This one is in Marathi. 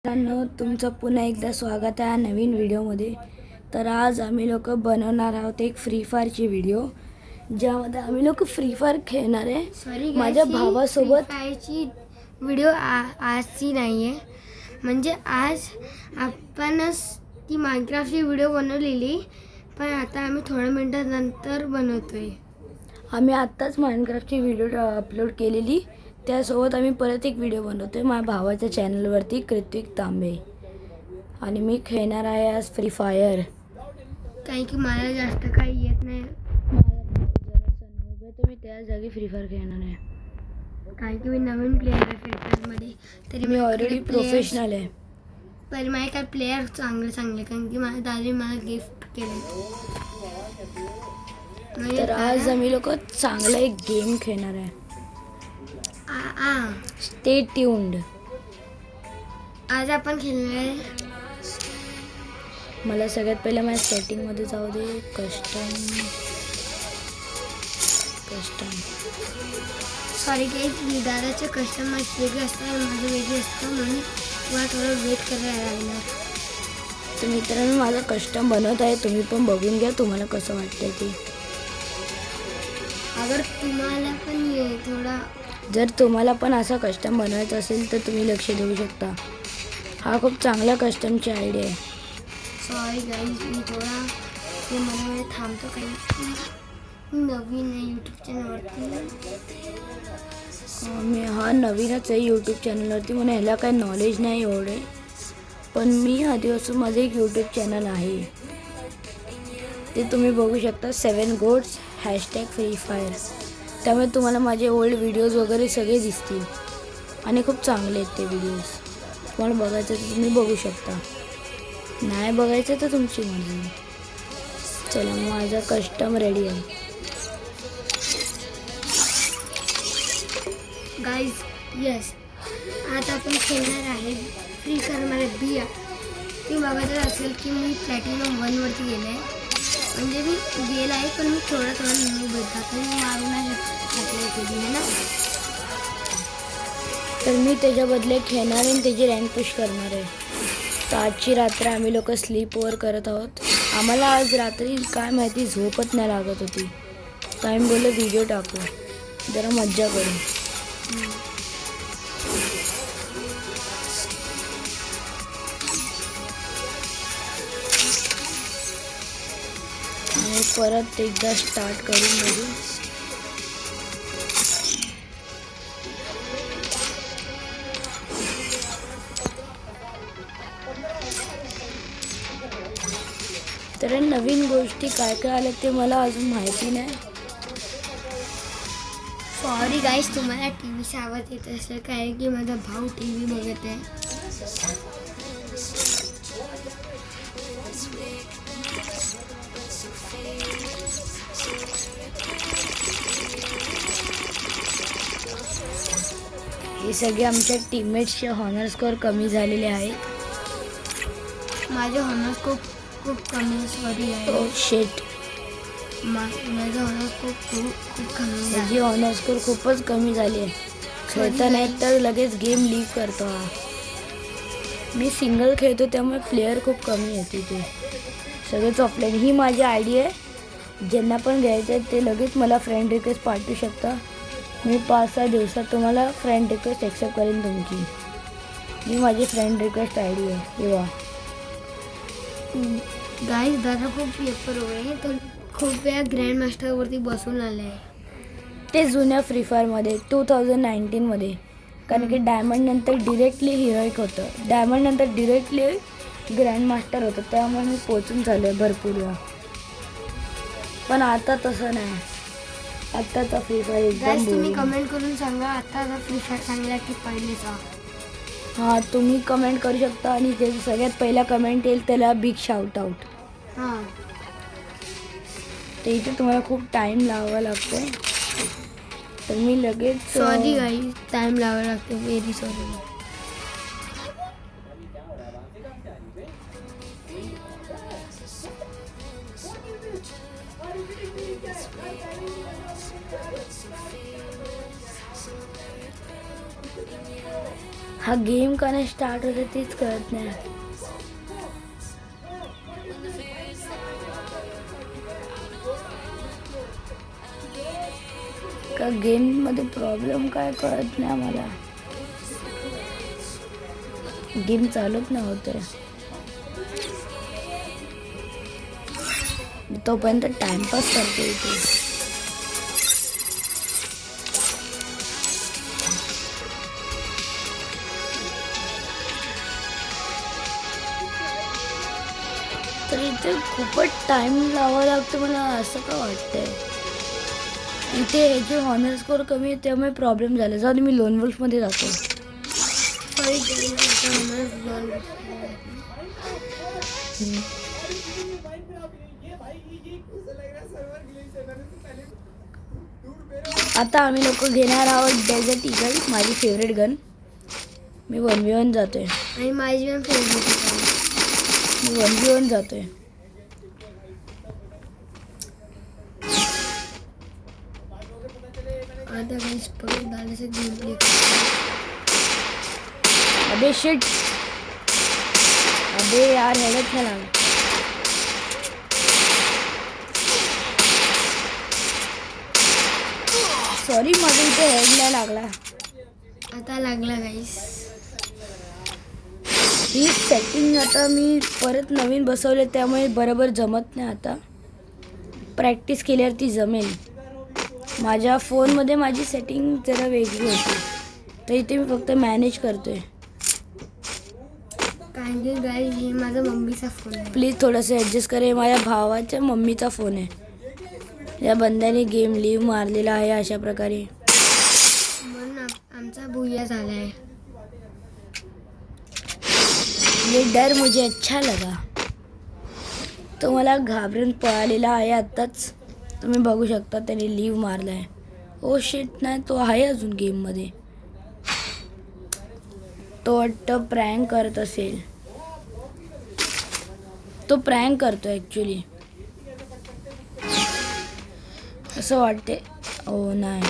मित्रांनो, तुमचं पुन्हा एकदा स्वागत आहे नवीन व्हिडिओमध्ये. तर आज आम्ही लोक बनवणार आहोत एक फ्री फायरची व्हिडिओ, ज्यामध्ये आम्ही लोक फ्री फायर खेळणार आहे माझ्या भावासोबत. फ्री व्हिडिओ आजची नाही आहे, म्हणजे आज आपणच ती मायनक्राफ्टची व्हिडिओ बनवलेली, पण आता आम्ही थोड्या मिनिटांनंतर बनवतोय. आम्ही आत्ताच मायनक्राफ्टची व्हिडिओ अपलोड केलेली, त्यासोबत आम्ही परत एक व्हिडिओ बनवतोय माझ्या भावाच्या चॅनलवरती, कृतिक तांबे. आणि मी खेळणार आहे आज फ्री फायर. कारण की मला जास्त काही येत नाही, तर मी त्या जागी फ्री फायर खेळणार आहे. कारण की मी नवीन प्लेअर आहे फ्री फायरमध्ये. तरी मी ऑलरेडी प्रोफेशनल आहे. पण माझे काय प्लेअर चांगले, कारण की माझ्या दादाने मला गिफ्ट केले. तर आज आम्ही लोक चांगला एक गेम खेळणार आहे. Stay tuned. आज आपण खेळणार आहे. मला सगळ्यात पहिलं माझ्या सेटिंगमध्ये जाऊ दे. कस्टम. सॉरी काही दादाचे कस्टमर्स वेगळे असतात, माझं वेगळे असतं, म्हणून मला थोडं वेट करायला लागणार. तर मित्रांनो, माझा कस्टम बनवत आहे, तुम्ही पण बघून घ्या तुम्हाला कसं वाटतंय ते. अगर तुम्हाला पण थोडा जर तुम्हाला पण असा कस्टम बनवायचा असेल तर तुम्ही लक्ष देऊ शकता. हा खूप चांगला कस्टमची आयडिया आहे. सॉरी गाईज, मी थोडा ते मला थांबतो, काही नवीन आहे यूट्यूब चॅनलवरती. मी नवीनच आहे यूट्यूब चॅनलवरती, म्हणून ह्याला काही नॉलेज नाही एवढे, पण मी आधीपासून माझं एक यूट्यूब चॅनल आहे, ते तुम्ही बघू शकता. 7 गोट्स #फ्री फायर. त्यामुळे तुम्हाला माझे ओल्ड व्हिडिओज वगैरे सगळे दिसतील आणि खूप चांगले आहेत ते व्हिडिओज. तुम्हाला बघायचं तर तुम्ही बघू शकता, नाही बघायचं तर तुमची मर्जी. चला, माझा कस्टम रेडी आहे. गाईज यस, आज आपण खेळणार आहे फ्री फायरमध्ये बिया. ती बघायचं असेल की मी प्लॅटिनम 1वरती गेले आहे, म्हणजे मी गेला आहे, पण मी थोडा नाही भेटतात, मी मारू नाही शकले कधी आहे ना. तर मी त्याच्या बदले खेळणार आणि त्याची रँक पुश करणार आहे. तर आजची रात्र आम्ही लोक स्लीप ओव्हर करत आहोत. आम्हाला आज रात्री काय माहिती झोपच नाही लागत होती, तर आम्ही बोललो व्हिडिओ टाकू, जरा मज्जा करू. आणि परत एकदा स्टार्ट करून बघू. तर नवीन गोष्टी काय काय आल्या ते मला अजून माहिती नाही. सॉरी गाईज, तुम्हाला टीव्हीचा आवाज येत असेल, काय की माझा भाऊ टीव्ही बघत आहे. हे सगळे आमच्या टीममेट्सचे हॉनर स्कोअर कमी झालेले आहेत. माझे हॉनर स्कोर खूप कमी, सॉरी आहे. शेट, माझं हॉनर स्कोर खूप कमी आहे. माझी हॉनर स्कोअर खूपच कमी झाली आहे. खेळता नाही तर लगेच गेम लीव करतो. मी सिंगल खेळतो, त्यामुळे प्लेयर खूप कमी येते. ते सगळेच ऑफलाईन. ही माझी आयडी आहे, ज्यांना पण घ्यायचं आहे ते लगेच मला फ्रेंड रिक्वेस्ट पाठवू शकता. मी 5-6 दिवसात तुम्हाला फ्रेंड रिक्वेस्ट ॲक्सेप्ट करेन तुमची. ही माझी फ्रेंड रिक्वेस्ट आयडी आहे. किंवा गाईज, दादा खूप पेपर आहे, तर खूप वेळा ग्रँड मास्टरवरती बसून आले आहे. ते जुन्या फ्री फायरमध्ये 2019मध्ये, कारण की डायमंड नंतर डिरेक्टली हिरोईक होतं, डायमंड नंतर डिरेक्टली ग्रँड मास्टर होतं, त्यामुळे मी पोचून झालो आहे भरपूर वेळा. पण आता तसं नाही, आत्ताचा फ्री फायर एकदम. तुम्ही कमेंट करून सांगा आता फ्री फायर चांगला की पहिलेचा. हां, तुम्ही कमेंट करू शकता, आणि जे सगळ्यात पहिला कमेंट येईल त्याला बिग शाउट आउट. हां, तर इथे तुम्हाला खूप टाईम लावावा लागतो, तर मी लगेच. सॉरी गाईज, टाईम लावावा लागतो, व्हेरी सॉरी. हा गेम का नाही स्टार्ट होते तेच कळत नाही. का गेम मध्ये प्रॉब्लेम काय कळत नाही मला. गेम चालूच नाही होते. तोपर्यंत टाइमपास करते इथे. तर इथे खूपच टाइम लावावा लागतो मला असं का वाटतंय. इथे ह्याचे हॉनर स्कोर कमी आहे त्यामुळे प्रॉब्लेम झाला. जाऊ दे मी लोन वुल्फमध्ये जातो. आता आम्ही लोक घेणार आहोत डेझर्ट ईगल, माझी फेवरेट गन. मी 1v1 जातोय. आणि माझी पण फेवरेट. मी 1v1 जातोय. आता गाइस परत दादाचे गेम प्ले. अबे शिट. अबे यार हेडच नाही लागला. सॉरी माझ्या इथे हेड नाही लागला. आता लागला गाइस. ही सेटिंग आता मी परत नवीन बसवले त्यामुळे बरोबर जमत नाही. आता प्रॅक्टिस केल्यावरती जमेल. माझ्या फोनमध्ये माझी सेटिंग जरा वेगळी होती तर इथे मी फक्त मॅनेज करतोय. कारण की गाइस हे माझा मम्मीचा फोन आहे. प्लीज थोडंसं ॲडजस्ट करे. माझ्या भावाच्या मम्मीचा फोन आहे. या बंद्याने गेम लीव मारलेला आहे अशा प्रकारे. म्हणून आमचा भुया झालाय. ये डर मुझे अच्छा लगा. तो मला घाबरून पळालेला आहे आत्ताच. तुम्ही बघू शकता त्याने लीव मारला आहे. ओ शिट नाही तो आहे अजून गेममध्ये. तो वाटतं प्रँक करत असेल. तो प्रँक करतो ॲक्च्युली असं वाटते. ओ नाही